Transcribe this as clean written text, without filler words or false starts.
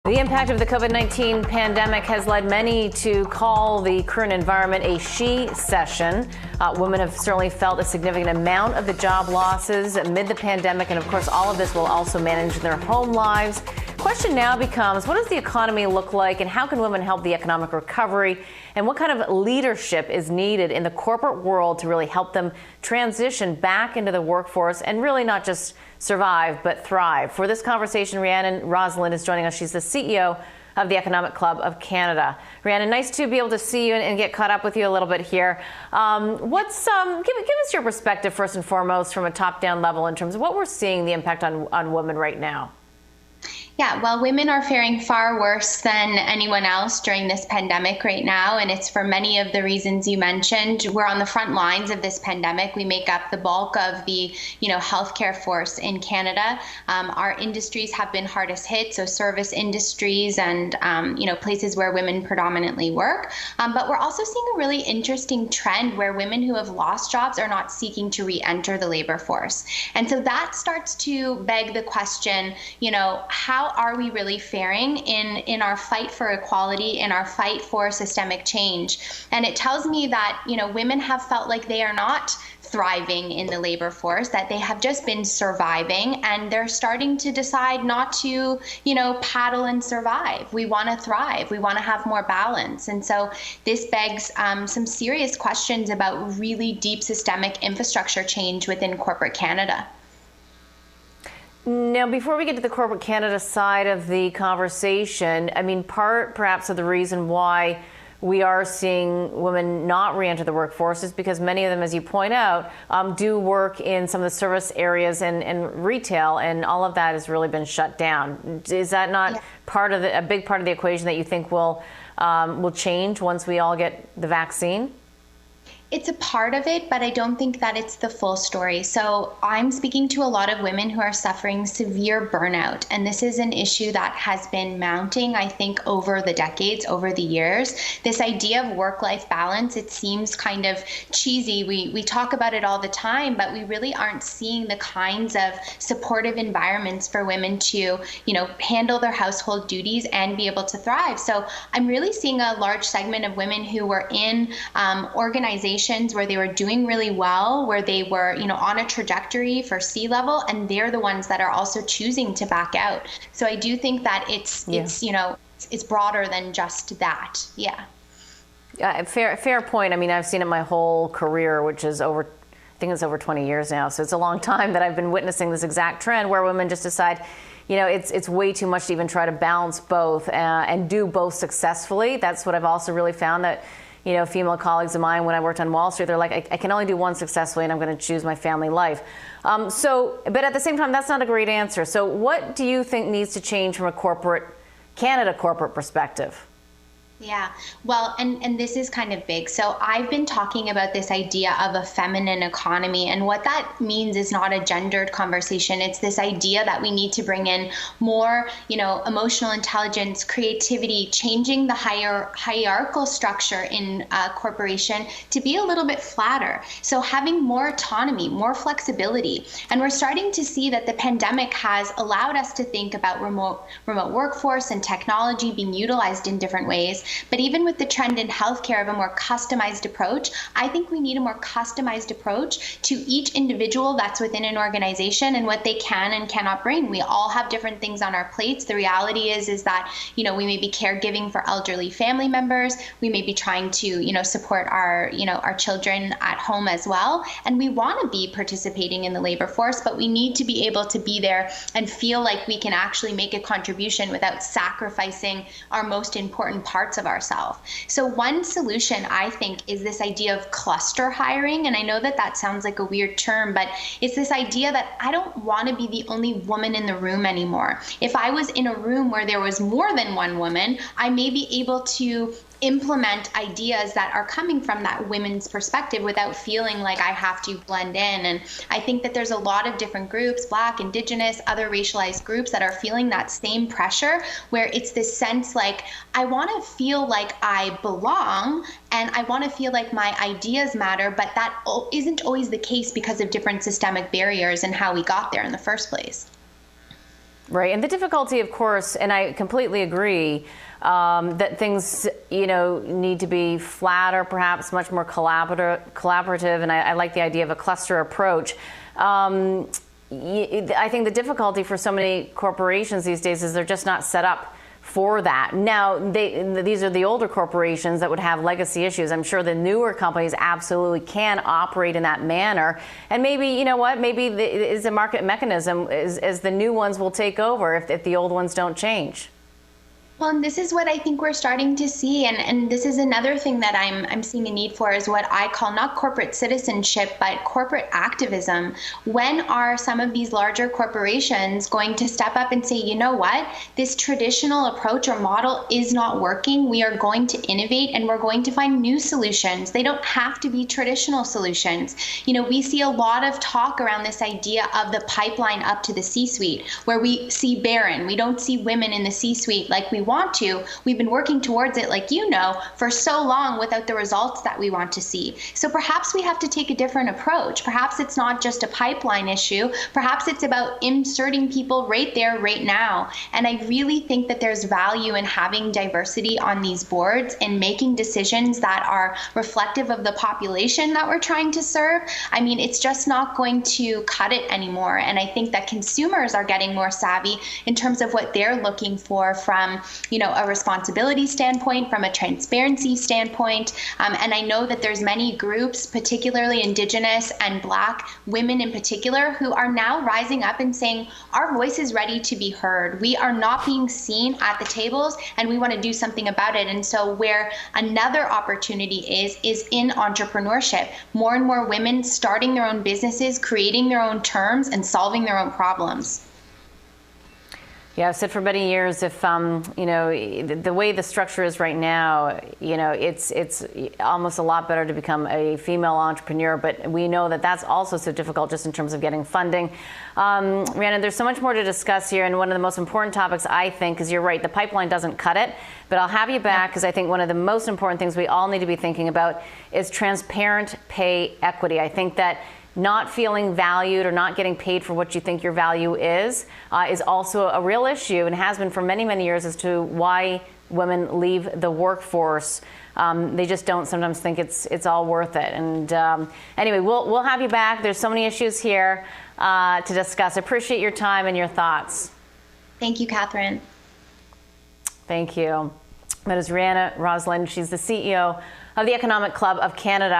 The impact of the COVID-19 pandemic has led many to call the current environment a she session. Women have certainly felt a significant amount of the job losses amid the pandemic, and of course all of this will also manage their home lives. Question now becomes, what does the economy look like, and how can women help the economic recovery, and what kind of leadership is needed in the corporate world to really help them transition back into the workforce and really not just survive but thrive? For this conversation, Rhiannon Rosalind is joining us. She's the CEO of the Economic Club of Canada. Rhiannon, nice to be able to see you and get caught up with you a little bit here. Give us your perspective first and foremost from a top-down level in terms of what we're seeing the impact on women right now. Yeah, well, women are faring far worse than anyone else during this pandemic right now, and it's for many of the reasons you mentioned. We're on the front lines of this pandemic. We make up the bulk of the, healthcare force in Canada. Our industries have been hardest hit, so service industries and, places where women predominantly work. But we're also seeing a really interesting trend where women who have lost jobs are not seeking to re-enter the labor force. And so that starts to beg the question, how are we really faring in our fight for equality, in our fight for systemic change? And it tells me that, women have felt like they are not thriving in the labor force, that they have just been surviving, and they're starting to decide not to, paddle and survive. We want to thrive. We want to have more balance. And so this begs some serious questions about really deep systemic infrastructure change within corporate Canada. Now, before we get to the corporate Canada side of the conversation, part perhaps of the reason why we are seeing women not re-enter the workforce is because many of them, as you point out, do work in some of the service areas and retail, and all of that has really been shut down. Is that not a big part of the equation that you think will change once we all get the vaccine? It's a part of it, but I don't think that it's the full story. So I'm speaking to a lot of women who are suffering severe burnout. And this is an issue that has been mounting, I think, over the decades, over the years. This idea of work-life balance, it seems kind of cheesy. We talk about it all the time, but we really aren't seeing the kinds of supportive environments for women to, handle their household duties and be able to thrive. So I'm really seeing a large segment of women who were in organizations where they were doing really well, where they were, on a trajectory for C-level, and they're the ones that are also choosing to back out. So I do think that it's broader than just that. Yeah. Fair point. I've seen it my whole career, which is I think it's over 20 years now. So it's a long time that I've been witnessing this exact trend where women just decide, it's way too much to even try to balance both and do both successfully. That's what I've also really found, that female colleagues of mine, when I worked on Wall Street, they're like, I can only do one successfully, and I'm going to choose my family life. But at the same time, that's not a great answer. So what do you think needs to change from a Canada corporate perspective? Yeah, well, and this is kind of big. So I've been talking about this idea of a feminine economy, and what that means is not a gendered conversation. It's this idea that we need to bring in more, emotional intelligence, creativity, changing the hierarchical structure in a corporation to be a little bit flatter. So having more autonomy, more flexibility. And we're starting to see that the pandemic has allowed us to think about remote workforce and technology being utilized in different ways. But even with the trend in healthcare of a more customized approach, I think we need a more customized approach to each individual that's within an organization and what they can and cannot bring. We all have different things on our plates. The reality is that, we may be caregiving for elderly family members. We may be trying to, support our children at home as well. And we want to be participating in the labor force, but we need to be able to be there and feel like we can actually make a contribution without sacrificing our most important parts of ourselves. So one solution, I think, is this idea of cluster hiring. And I know that sounds like a weird term, but it's this idea that I don't want to be the only woman in the room anymore. If I was in a room where there was more than one woman, I may be able to implement ideas that are coming from that women's perspective without feeling like I have to blend in. And I think that there's a lot of different groups, Black, Indigenous, other racialized groups, that are feeling that same pressure, where it's this sense like, I want to feel like I belong and I want to feel like my ideas matter, but that isn't always the case because of different systemic barriers and how we got there in the first place. Right. And the difficulty, of course, and I completely agree, that things, need to be flatter, perhaps much more collaborative. And I like the idea of a cluster approach. I think the difficulty for so many corporations these days is they're just not set up for that. Now, these are the older corporations that would have legacy issues. I'm sure the newer companies absolutely can operate in that manner. And maybe, maybe it's a market mechanism as the new ones will take over if the old ones don't change. Well, and this is what I think we're starting to see, and this is another thing that I'm seeing a need for, is what I call not corporate citizenship, but corporate activism. When are some of these larger corporations going to step up and say, you know what, this traditional approach or model is not working, we are going to innovate and we're going to find new solutions. They don't have to be traditional solutions. We see a lot of talk around this idea of the pipeline up to the C-suite, where we see barren. We don't see women in the C-suite like we want to. We've been working towards it, like for so long without the results that we want to see. So perhaps we have to take a different approach. Perhaps it's not just a pipeline issue. Perhaps it's about inserting people right there, right now. And I really think that there's value in having diversity on these boards and making decisions that are reflective of the population that we're trying to serve. I mean, it's just not going to cut it anymore. And I think that consumers are getting more savvy in terms of what they're looking for from a responsibility standpoint, from a transparency standpoint. And I know that there's many groups, particularly Indigenous and Black women in particular, who are now rising up and saying, our voice is ready to be heard. We are not being seen at the tables, and we want to do something about it. And so where another opportunity is in entrepreneurship. More and more women starting their own businesses, creating their own terms, and solving their own problems. Yeah, I've said for many years, if the way the structure is right now, it's almost a lot better to become a female entrepreneur. But we know that that's also so difficult just in terms of getting funding. Rhiannon, there's so much more to discuss here, and one of the most important topics, I think, is you're right, the pipeline doesn't cut it. But I'll have you back because I think one of the most important things we all need to be thinking about is transparent pay equity. I think that not feeling valued or not getting paid for what you think your value is also a real issue, and has been for many, many years, as to why women leave the workforce. They just don't sometimes think it's all worth it. And anyway, we'll have you back. There's so many issues here to discuss. I appreciate your time and your thoughts. Thank you, Catherine. Thank you. That is Rhiannon Rosalind. She's the CEO of the Economic Club of Canada.